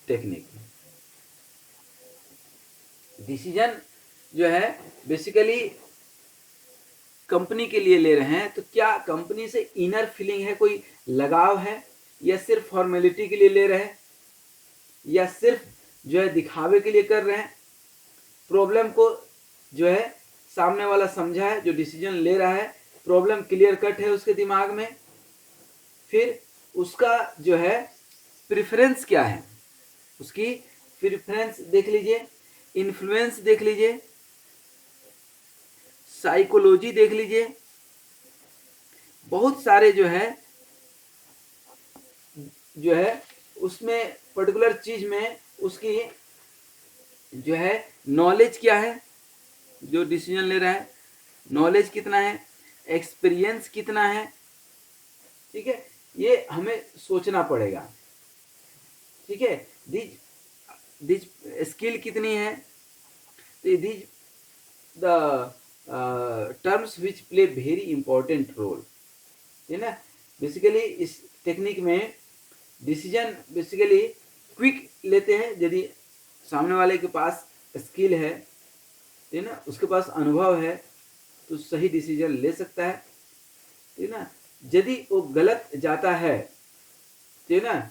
technique. डिसीजन जो है बेसिकली कंपनी के लिए ले रहे हैं तो क्या कंपनी से इनर फीलिंग है, कोई लगाव है, या सिर्फ फॉर्मेलिटी के लिए ले रहे हैं, या सिर्फ जो है दिखावे के लिए कर रहे हैं। प्रॉब्लम को जो है सामने वाला समझा है, जो डिसीजन ले रहा है प्रॉब्लम क्लियर कट है उसके दिमाग में। फिर उसका जो है प्रेफरेंस क्या है, उसकी प्रेफरेंस देख लीजिए, इन्फ्लुएंस देख लीजिए, साइकोलॉजी देख लीजिए, बहुत सारे जो है उसमें पर्टिकुलर चीज में उसकी जो है नॉलेज क्या है, जो डिसीजन ले रहा है नॉलेज कितना है, एक्सपीरियंस कितना है, ठीक है, ये हमें सोचना पड़ेगा, ठीक है। दिज स्किल कितनी है, तो these the terms which play very important role, है ना। बेसिकली इस टेक्निक में डिसीजन बेसिकली क्विक लेते हैं यदि सामने वाले के पास स्किल है ना, उसके पास अनुभव है तो सही डिसीजन ले सकता है, ठीक ना। यदि वो गलत जाता है, ठीक ना,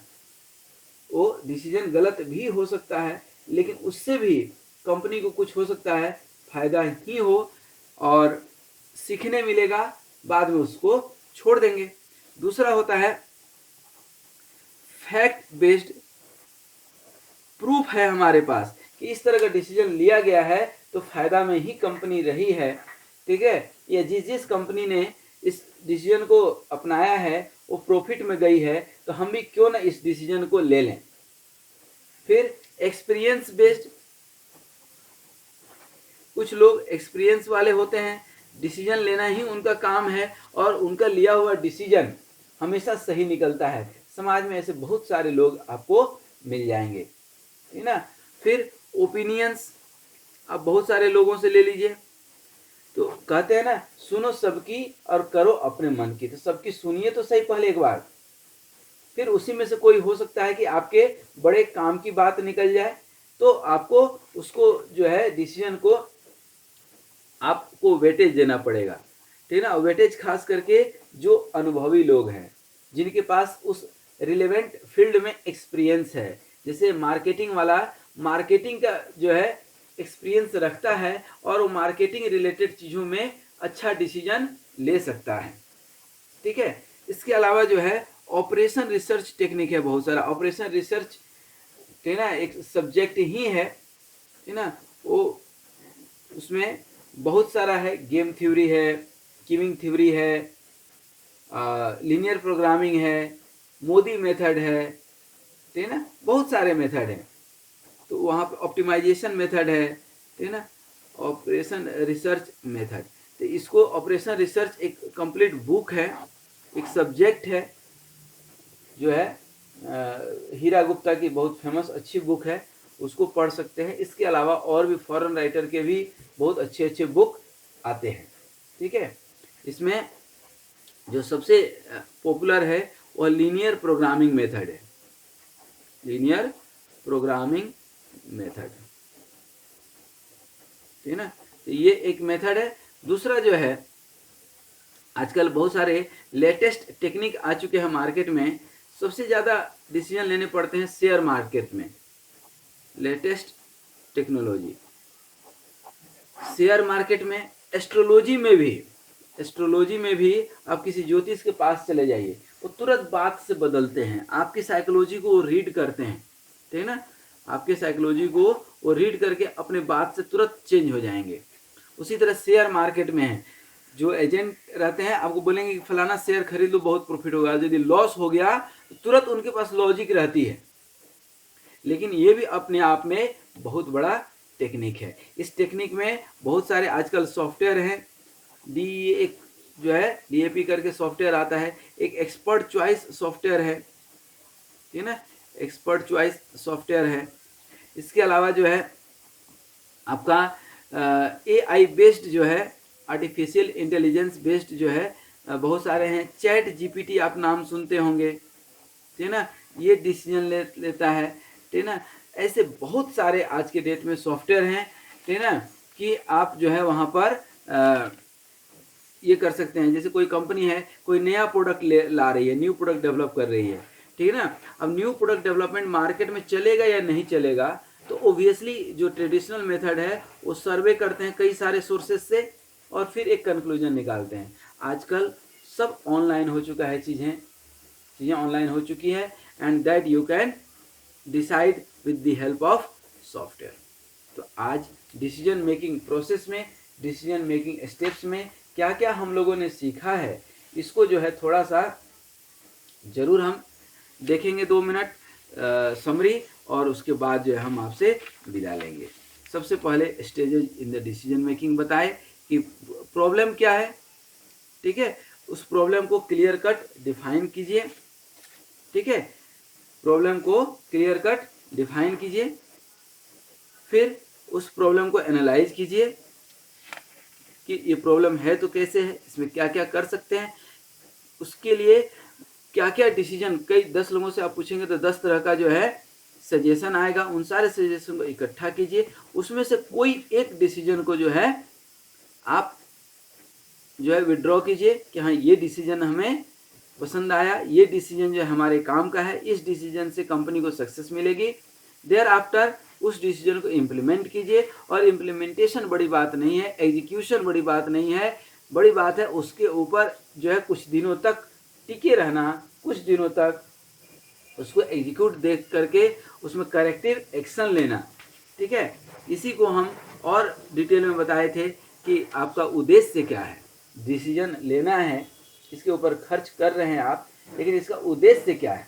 वो डिसीजन गलत भी हो सकता है लेकिन उससे भी कंपनी को कुछ हो सकता है फायदा ही हो और सीखने मिलेगा, बाद में उसको छोड़ देंगे। दूसरा होता है फैक्ट बेस्ड प्रूफ है हमारे पास कि इस तरह का डिसीजन लिया गया है तो फायदा में ही कंपनी रही है, ठीक है, या जिस कंपनी ने इस डिसीजन को अपनाया है वो प्रॉफिट में गई है तो हम भी क्यों ना इस डिसीजन को ले लें। फिर एक्सपीरियंस बेस्ड, कुछ लोग एक्सपीरियंस वाले होते हैं, डिसीजन लेना ही उनका काम है और उनका लिया हुआ डिसीजन हमेशा सही निकलता है। समाज में ऐसे बहुत सारे लोग आपको मिल जाएंगे, है ना। फिर ओपिनियंस, आप बहुत सारे लोगों से ले लीजिए, तो कहते हैं ना सुनो सबकी और करो अपने मन की, तो सबकी सुनिए तो सही पहले एक बार, फिर उसी में से कोई हो सकता है कि आपके बड़े काम की बात निकल जाए, तो आपको उसको जो है डिसीजन को आपको वेटेज देना पड़ेगा, ठीक है ना। वेटेज खास करके जो अनुभवी लोग हैं, जिनके पास उस रिलेवेंट फील्ड में एक्सपीरियंस है, जैसे मार्केटिंग वाला मार्केटिंग का जो है एक्सपीरियंस रखता है और वो मार्केटिंग रिलेटेड चीज़ों में अच्छा डिसीजन ले सकता है, ठीक है। इसके अलावा जो है ऑपरेशन रिसर्च टेक्निक है, बहुत सारा ऑपरेशन रिसर्च, ठीक है ना, एक सब्जेक्ट ही है, ठीक है ना। वो उसमें बहुत सारा है, गेम थ्योरी है, कीमिंग थ्योरी है, लीनियर प्रोग्रामिंग है, मोदी मेथड है, ठीक है ना, बहुत सारे मेथड हैं। तो वहाँ पे ऑप्टिमाइजेशन मेथड है, ठीक है ना, ऑपरेशन रिसर्च मेथड। तो इसको ऑपरेशन रिसर्च एक कंप्लीट बुक है, एक सब्जेक्ट है, जो है हीरा गुप्ता की बहुत फेमस अच्छी बुक है, उसको पढ़ सकते हैं। इसके अलावा और भी फॉरेन राइटर के भी बहुत अच्छे अच्छे बुक आते हैं, ठीक है। इसमें जो सबसे पॉपुलर है वह लीनियर प्रोग्रामिंग मेथड है, लीनियर प्रोग्रामिंग मेथड, ठीक है ना। तो ये एक मेथड है। दूसरा जो है, आजकल बहुत सारे लेटेस्ट टेक्निक आ चुके हैं मार्केट में। सबसे ज़्यादा डिसीजन लेने पड़ते हैं शेयर मार्केट में, लेटेस्ट टेक्नोलॉजी शेयर मार्केट में, एस्ट्रोलॉजी में भी आप किसी ज्योतिष के पास चले जाइए, वो तुरंत बात से बदलते हैं, आपकी साइकोलॉजी को वो रीड करते हैं, ठीक है ना। आपके साइकोलॉजी को वो रीड करके अपने बात से तुरंत चेंज हो जाएंगे। उसी तरह शेयर मार्केट में है, जो एजेंट रहते हैं आपको बोलेंगे कि फलाना शेयर खरीद लो, बहुत प्रॉफिट होगा। यदि लॉस हो गया तो तुरंत उनके पास लॉजिक रहती है, लेकिन ये भी अपने आप में बहुत बड़ा टेक्निक है। इस टेक्निक में बहुत सारे आजकल सॉफ्टवेयर हैं, एक जो है DAP करके सॉफ्टवेयर आता है, एक एक्सपर्ट चॉइस सॉफ्टवेयर है, ठीक है ना, एक्सपर्ट चॉइस सॉफ्टवेयर है। इसके अलावा जो है आपका AI बेस्ड जो है, आर्टिफिशियल इंटेलिजेंस बेस्ड जो है बहुत सारे हैं। चैट GPT आप नाम सुनते होंगे, ठीक है ना, ये डिसीजन लेता है, ठीक है ना। ऐसे बहुत सारे आज के डेट में सॉफ्टवेयर हैं, ठीक है ना, कि आप जो है वहाँ पर ये कर सकते हैं। जैसे कोई कंपनी है, कोई नया प्रोडक्ट ला रही है, न्यू प्रोडक्ट डेवलप कर रही है, ठीक है ना। अब न्यू प्रोडक्ट डेवलपमेंट मार्केट में चलेगा या नहीं चलेगा, तो ओब्वियसली जो ट्रेडिशनल मेथड है वो सर्वे करते हैं कई सारे सोर्सेज से और फिर एक कंक्लूजन निकालते हैं। आजकल सब ऑनलाइन हो चुका है, चीज़ें ऑनलाइन हो चुकी है, and that you can decide with the help of software. तो आज डिसीजन मेकिंग प्रोसेस में, डिसीजन मेकिंग स्टेप्स में क्या क्या हम लोगों ने सीखा है, इसको जो है थोड़ा सा जरूर हम देखेंगे, 2 मिनट समरी, और उसके बाद जो है हम आपसे विदा लेंगे। सबसे पहले stages in the decision making बताए कि प्रॉब्लम क्या है, ठीक है, उस प्रॉब्लम को क्लियर कट डिफाइन कीजिए, ठीक है, प्रॉब्लम को क्लियर कट डिफाइन कीजिए, फिर उस प्रॉब्लम को एनालाइज कीजिए कि ये प्रॉब्लम है तो कैसे है, इसमें क्या क्या कर सकते हैं, उसके लिए क्या क्या डिसीजन, कई 10 लोगों से आप पूछेंगे तो 10 तरह का जो है सजेशन आएगा। उन सारे सजेशन को इकट्ठा कीजिए, उसमें से कोई एक डिसीजन को जो है आप जो है विड्रॉ कीजिए कि हाँ ये डिसीजन हमें पसंद आया, ये डिसीजन जो है हमारे काम का है, इस डिसीजन से कंपनी को सक्सेस मिलेगी। देयर आफ्टर उस डिसीजन को इम्प्लीमेंट कीजिए, और इम्प्लीमेंटेशन बड़ी बात नहीं है, एग्जीक्यूशन बड़ी बात नहीं है, बड़ी बात है उसके ऊपर जो है कुछ दिनों तक टिके रहना, कुछ दिनों तक उसको एग्जीक्यूट देख करके उसमें करेक्टिव एक्शन लेना, ठीक है। इसी को हम और डिटेल में बताए थे कि आपका उद्देश्य क्या है। डिसीजन लेना है, इसके ऊपर खर्च कर रहे हैं आप, लेकिन इसका उद्देश्य क्या है,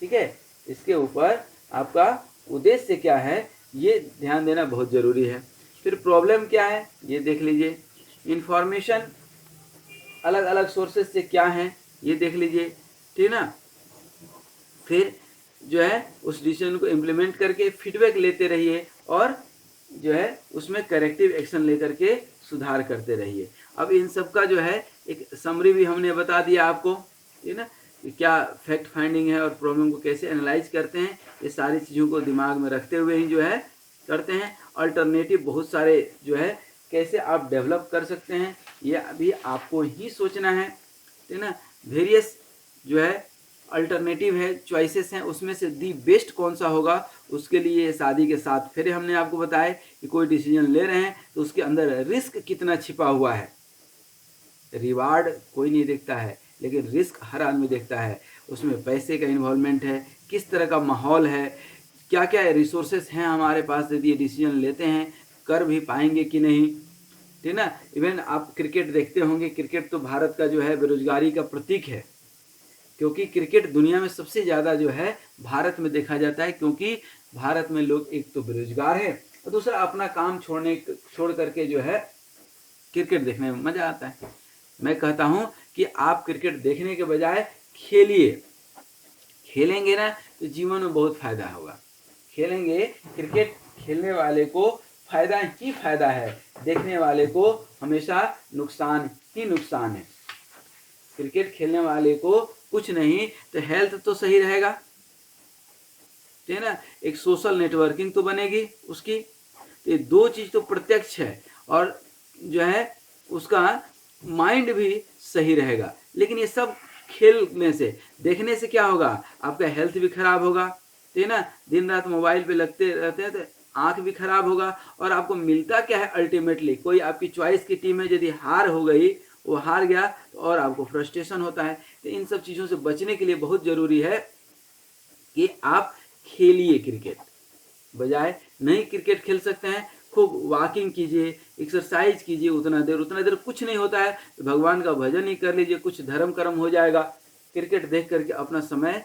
ठीक है, इसके ऊपर आपका उद्देश्य क्या है ये ध्यान देना बहुत ज़रूरी है। फिर प्रॉब्लम क्या है ये देख लीजिए, इंफॉर्मेशन अलग अलग सोर्सेज से क्या है ये देख लीजिए, ठीक है ना। फिर जो है उस डिसीजन को इम्प्लीमेंट करके फीडबैक लेते रहिए, और जो है उसमें करेक्टिव एक्शन लेकर के सुधार करते रहिए। अब इन सब का जो है एक समरी भी हमने बता दिया आपको, ठीक है ना। क्या फैक्ट फाइंडिंग है और प्रॉब्लम को कैसे एनालाइज करते हैं, ये सारी चीज़ों को दिमाग में रखते हुए ही जो है करते हैं। अल्टरनेटिव बहुत सारे जो है कैसे आप डेवलप कर सकते हैं, ये अभी आपको ही सोचना है, ठीक ना। वेरियस जो है अल्टरनेटिव है, चॉइसेस हैं, उसमें से दी बेस्ट कौन सा होगा, उसके लिए शादी के साथ फिर हमने आपको बताया कि कोई डिसीजन ले रहे हैं तो उसके अंदर रिस्क कितना छिपा हुआ है। रिवार्ड कोई नहीं देखता है, लेकिन रिस्क हर आदमी देखता है। उसमें पैसे का इन्वॉल्वमेंट है, किस तरह का माहौल है, क्या क्या रिसोर्सेस हैं हमारे पास, यदि ये डिसीजन लेते हैं कर भी पाएंगे कि नहीं, ठीक ना। इवन आप क्रिकेट देखते होंगे, क्रिकेट तो भारत का जो है बेरोजगारी का प्रतीक है, क्योंकि क्रिकेट दुनिया में सबसे ज़्यादा जो है भारत में देखा जाता है, क्योंकि भारत में लोग एक तो बेरोजगार है और दूसरा अपना काम छोड़ करके जो है क्रिकेट देखने में मज़ा आता है। मैं कहता हूँ कि आप क्रिकेट देखने के बजाय खेलिए, खेलेंगे ना तो जीवन में बहुत फायदा होगा। खेलेंगे, क्रिकेट खेलने वाले को फायदा ही फायदा है, देखने वाले को हमेशा नुकसान ही नुकसान है। क्रिकेट खेलने वाले को कुछ नहीं तो हेल्थ तो सही रहेगा, ठीक है ना, एक सोशल नेटवर्किंग तो बनेगी उसकी, ये दो चीज तो प्रत्यक्ष है, और जो है उसका माइंड भी सही रहेगा। लेकिन ये सब खेलने से देखने से क्या होगा, आपका हेल्थ भी खराब होगा, ठीक है ना। दिन रात मोबाइल पे लगते रहते हैं तो आंख भी खराब होगा, और आपको मिलता क्या है अल्टीमेटली, कोई आपकी चॉइस की टीम है, यदि हार हो गई, वो हार गया तो और आपको फ्रस्ट्रेशन होता है। तो इन सब चीज़ों से बचने के लिए बहुत ज़रूरी है कि आप खेलिए क्रिकेट, बजाय नहीं क्रिकेट खेल सकते हैं, खूब वॉकिंग कीजिए, एक्सरसाइज कीजिए, उतना देर कुछ नहीं होता है तो भगवान का भजन ही कर लीजिए, कुछ धर्म कर्म हो जाएगा। क्रिकेट देख करके अपना समय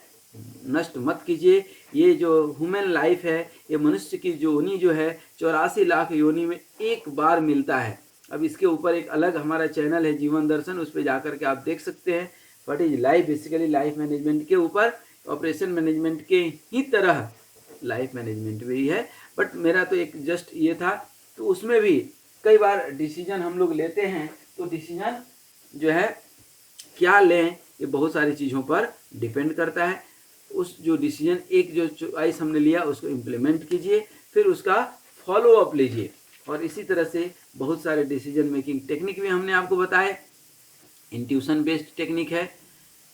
नष्ट मत कीजिए। ये जो ह्यूमन लाइफ है, ये मनुष्य की योनि जो है 84 लाख योनि में एक बार मिलता है। अब इसके ऊपर एक अलग हमारा चैनल है जीवन दर्शन, उस पर जाकर के आप देख सकते हैं what is life, basically life management के ऊपर, ऑपरेशन मैनेजमेंट के ही तरह लाइफ मैनेजमेंट भी है, बट मेरा तो एक जस्ट ये था। तो उसमें भी कई बार डिसीजन हम लोग लेते हैं, तो डिसीजन जो है क्या लें ये बहुत सारी चीज़ों पर डिपेंड करता है। उस जो डिसीजन एक जो चॉइस हमने लिया उसको इम्प्लीमेंट कीजिए, फिर उसका फॉलो अप लीजिए, और इसी तरह से बहुत सारे डिसीजन मेकिंग टेक्निक भी हमने आपको बताए। इंट्यूशन बेस्ड टेक्निक है,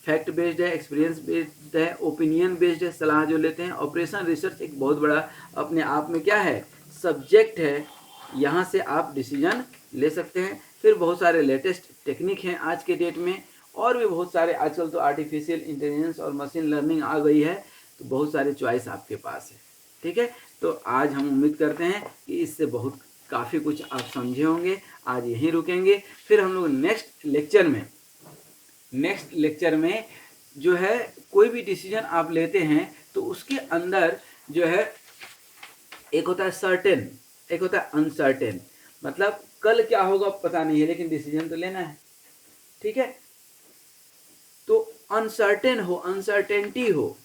फैक्ट बेस्ड है, एक्सपीरियंस बेस्ड है, ओपिनियन बेस्ड है, सलाह जो लेते हैं। ऑपरेशन रिसर्च एक बहुत बड़ा अपने आप में क्या है सब्जेक्ट है, यहाँ से आप डिसीजन ले सकते हैं। फिर बहुत सारे लेटेस्ट टेक्निक हैं आज के डेट में, और भी बहुत सारे, आजकल तो आर्टिफिशियल इंटेलिजेंस और मशीन लर्निंग आ गई है, तो बहुत सारे चॉइस आपके पास है, ठीक है। तो आज हम उम्मीद करते हैं कि इससे बहुत काफ़ी कुछ आप समझे होंगे। आज यहीं रुकेंगे, फिर हम लोग नेक्स्ट लेक्चर में जो है कोई भी डिसीजन आप लेते हैं तो उसके अंदर जो है एक होता है सर्टेन, एक होता है अनसर्टेन, मतलब कल क्या होगा पता नहीं है, लेकिन डिसीजन तो लेना है, ठीक है। तो अनसर्टेन हो, अनसर्टेनिटी हो,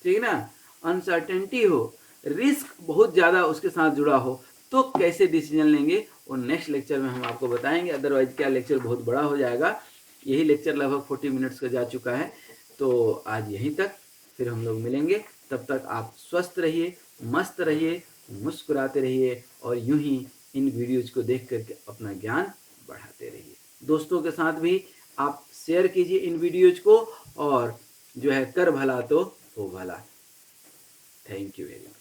ठीक ना, अनसर्टेनिटी हो, रिस्क बहुत ज़्यादा उसके साथ जुड़ा हो, तो कैसे डिसीजन लेंगे वो नेक्स्ट लेक्चर में हम आपको बताएंगे। अदरवाइज क्या लेक्चर बहुत बड़ा हो जाएगा, यही लेक्चर लगभग 40 मिनट्स का जा चुका है। तो आज यहीं तक, फिर हम लोग मिलेंगे, तब तक आप स्वस्थ रहिए, मस्त रहिए, मुस्कुराते रहिए, और यूं ही इन वीडियोज़ को देख करके अपना ज्ञान बढ़ाते रहिए। दोस्तों के साथ भी आप शेयर कीजिए इन वीडियोज़ को, और जो है कर भला तो हो भला। Thank you very much.